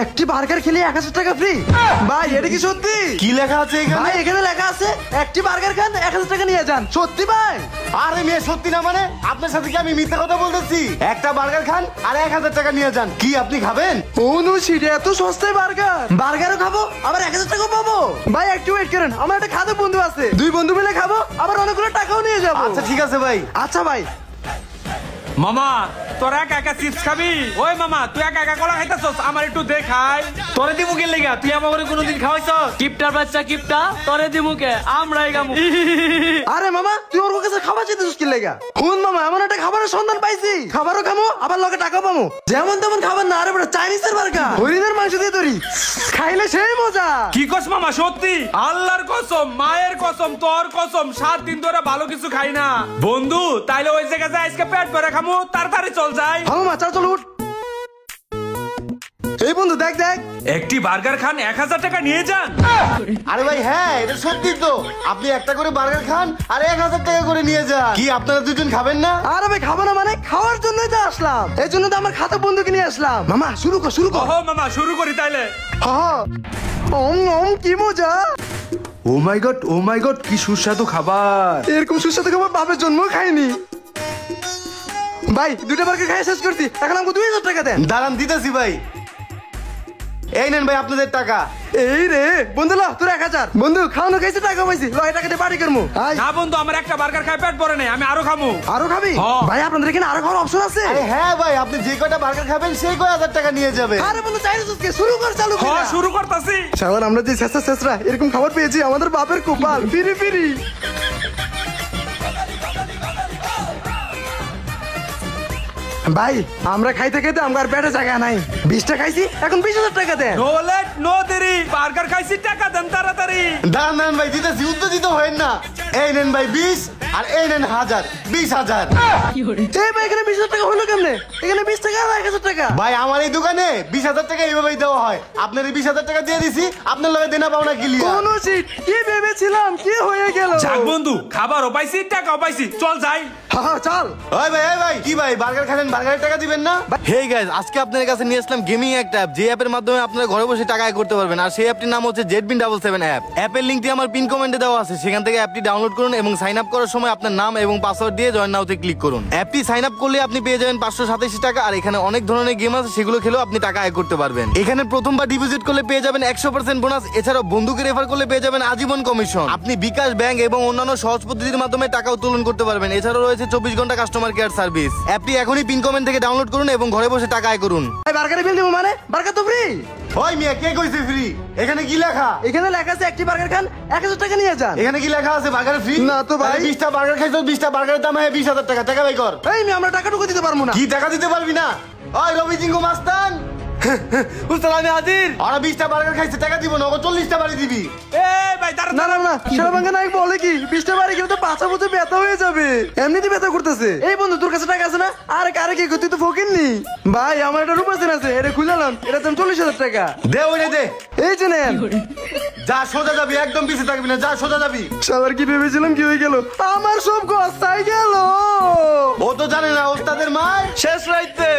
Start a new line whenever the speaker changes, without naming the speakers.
একটি বার্গার খেলে 1000 টাকা ফ্রি। ভাই এটা কি সত্যি?
কি লেখা আছে এখানে?
ভাই এখানে লেখা আছে একটি বার্গার খান 1000 টাকা নিয়ে যান। সত্যি ভাই?
আরে মেয়ে সত্যি না মানে? আপনার সাথে কি আমি মিথ্যা কথা বলতেছি? একটা বার্গার খান আর 1000 টাকা নিয়ে যান। কি আপনি খাবেন?
অনু সিটে এত সস্তায় বার্গারও খাবো আবার 1000 টাকাও পাবো। ভাই একটু ওয়েট করেন, আমার একটা খাদক বন্ধু আছে, 2 বন্ধু মিলে খাবো আবার অনেকগুলো টাকাও নিয়ে যাবো।
আচ্ছা ঠিক আছে ভাই।
আচ্ছা ভাই।
মামা তোরা একা একা চিপস খাবি? ওই মামা তুই একা একা কলা খাইতাছস, আমার একটু দেখাই। তোরে দিমু কে লাগা? তুই আমারে কোনোদিন খাওয়াইছস?
কিপটার বাচ্চা কিপটা, তোরে দিমু কে? আমরাই গামু।
আরে মামা তুই ওর কাছে খাবার চাইতেছিস কি লাগা? হুন মামা এমন একটা খাবারের সন্ধান পাইছি, খাবারও খামো আবার লগে টাকা পামো। যেমন তেমন খাবার না, আরে বড় চাইনিজের বার্গার, হরিণের মাংস দিয়ে তৈরি, খাইলে সেই মজা।
কি কস মামা সত্যি? আল্লাহর কসম, মায়ের কসম, তোর কসম, 7 দিন ধরে ভালো কিছু খাই না বন্ধু। তাইলে ওই জায়গায় যাই, আজকে পেট ভরে খামু, তাড়াতাড়ি চল যাই।
হ্যাঁ মামা চল উঠ। এই বন্ধু দেখ দেখ,
একটি বার্গার খান 1000 টাকা নিয়ে যান।
আরে ভাই হ্যাঁ এটা সত্যি তো। আপনি একটা করে বার্গার খান আর 1000 টাকা করে নিয়ে যান। কি আপনারা দুজন খাবেন না?
আরে ভাই খাবো না মানে? খাওয়ার জন্যই তো আসলাম, এই জন্য তো আমার খাতা বন্ধুকে নিয়ে আসলাম। মামা শুরু কর শুরু কর।
ওহো মামা শুরু করি তাইলে।
হ্যাঁ কি মজা।
ও মাই গড কি সুস্বাদু খাবার।
এরকম সুস্বাদু খাবার বাপের জন্ম খাইনি। ভাই 2টা বার্গার খাই শেষ করছি, এখন আমাকে 2000 টাকা দেন।
দাঁড়ান দিতেছি ভাই। এই নেন ভাই আপনাদের টাকা।
এই রে বন্ধু ল তোর 1000। বন্ধু খাওয়ানো খাইছে টাকা পাইছি, ল এই টাকা দিয়ে বাড়ি করমু।
না বন্ধু আমার একটা বার্গার খাই পেট ভরে নাই, আমি আরো খামু।
আরো খাবি? ভাই আপনাদের এখানে আরো খাওয়ার অপশন আছে?
আরে হ্যাঁ ভাই, আপনি যে কয়টা বার্গার খাবেন সেই কয় 1000 টাকা নিয়ে যাবেন।
আরে বন্ধু চাইনিজ কে শুরু কর, চালু কর।
হ্যাঁ শুরু করতাছি।
শালা আমরা যে শেষরা এরকম খাবার পেয়েছি, আমাদের বাপের কপাল। ফিরি ফিরি। ভাই আমরা খাইতে খাইতে আমার পেটে জায়গা নাই, 20টা খাইছি এখন 20000 টাকা দেন।
নো লেট নো দেরি, বার্গার খাইছি টাকা দেন তাড়াতাড়ি।
দাঁড়ান ভাই দিতেছি, উত্তেজিত হয়েন না। এই নেন ভাই 20 আর এই নেন 1000, 20000।
এই ভাই এখানে 20000 টাকা হলো কেমনে? এখানে 20 টাকা আর 1000 টাকা।
ভাই আমার এই দোকানে 20000 টাকা এইভাবেই দেওয়া হয়। আপনার এই 20000 টাকা দিয়ে দিছি, আপনার লগে দেনা পাওনা ক্লিয়ার।
কোন সিট কি ভেবেছিলাম কি হয়ে গেল।
যাক বন্ধু খাবারও পাইছি টাকাও পাইছি, চল যাই।
হ্যাঁ চল।
ওই ভাই কি ভাই বার্গার খাবেন, বার্গারের টাকা দিবেন না? হেই গাইস, আজকে আপনাদের কাছে নিয়ে আসলাম গেমিং একটা অ্যাপ, যে অ্যাপের মাধ্যমে আপনারা ঘরে বসে টাকা আয় করতে পারবেন। আর সেই অ্যাপটির নাম হচ্ছে ZBIN77 অ্যাপ। অ্যাপের লিংকটি আমার পিন কমেন্টে দেওয়া আছে, সেখান থেকে অ্যাপটি ডাউনলোড করুন এবং সাইন আপ করার সময় আপনার নাম এবং পাসওয়ার্ড দিয়ে জয়েন নাওতে ক্লিক করুন। অ্যাপটি সাইন আপ করলে আপনি পেয়ে যাবেন 587 টাকা। আর এখানে অনেক ধরনের গেম আছে, সেগুলো খেলেও আপনি টাকা আয় করতে পারবেন। এখানে প্রথমবার ডিপোজিট করলে পেয়ে যাবেন 100% বোনাস। এছাড়াও বন্ধুকে রেফার করলে পেয়ে যাবেন আজীবন কমিশন। আপনি বিকাশ ব্যাংক এবং অন্যান্য সহজ পদ্ধতির মাধ্যমে টাকা উত্তোলন করতে পারবেন। এছাড়াও রয়েছে 24 ঘন্টা কাস্টমার কেয়ার সার্ভিস। অ্যাপটি এখনই পিন কমেন্ট থেকে ডাউনলোড করুন এবং ঘরে বসে টাকা আয় করুন।
এই বার্গারে বিল দিব মানে? বার্গার তো ফ্রি।
ওই মিয়া কে কইছে ফ্রি? এখানে কি লেখা?
এখানে লেখা আছে একটি বার্গার খান 1000 টাকা নিয়ে যান।
এখানে কি লেখা আছে বার্গার ফ্রি?
না তো ভাই।
20টা বার্গার খাইছো, 20টা বার্গারের দাম 20000 টাকা। টাকা বাই কর।
এই মি আমরা টাকাটুকু দিতে পারবো না।
কি টাকা দিতে পারবি না? ওই রবি জিঙ্গু মাস্তান উস্তাদ আমি হাজির। ওরা 20টা বার্গার খাইছে, টাকা দিব না, ওকে 40টা বাড়ি দিবি।
এই ভাই
না না না, সেরাবাঙ্গা নায়ক বলে কি 20টা বাড়ি গেলে তো পাছা বুঝে ব্যথা হয়ে যাবে, এমনিতে ব্যথা করতেছে। এই বন্ধু তোর কাছে টাকা আছে না? আরে কারে কি তুই তো ফকির নি। ভাই আমার একটা রূপা চেন আছে, এটা খুলালাম, এটা দাম 40000 টাকা।
দে ওরে দে।
এই যে নেন।
যা সোজা যাবি, একদম পিছে থাকবি না, যা সোজা যাবি।
সবার কি ভেবেছিলাম কি হয়ে গেল, আমার সব গস্তায় গেল।
ও তো জানে না ওস্তাদের মার
শেষ রাইতে।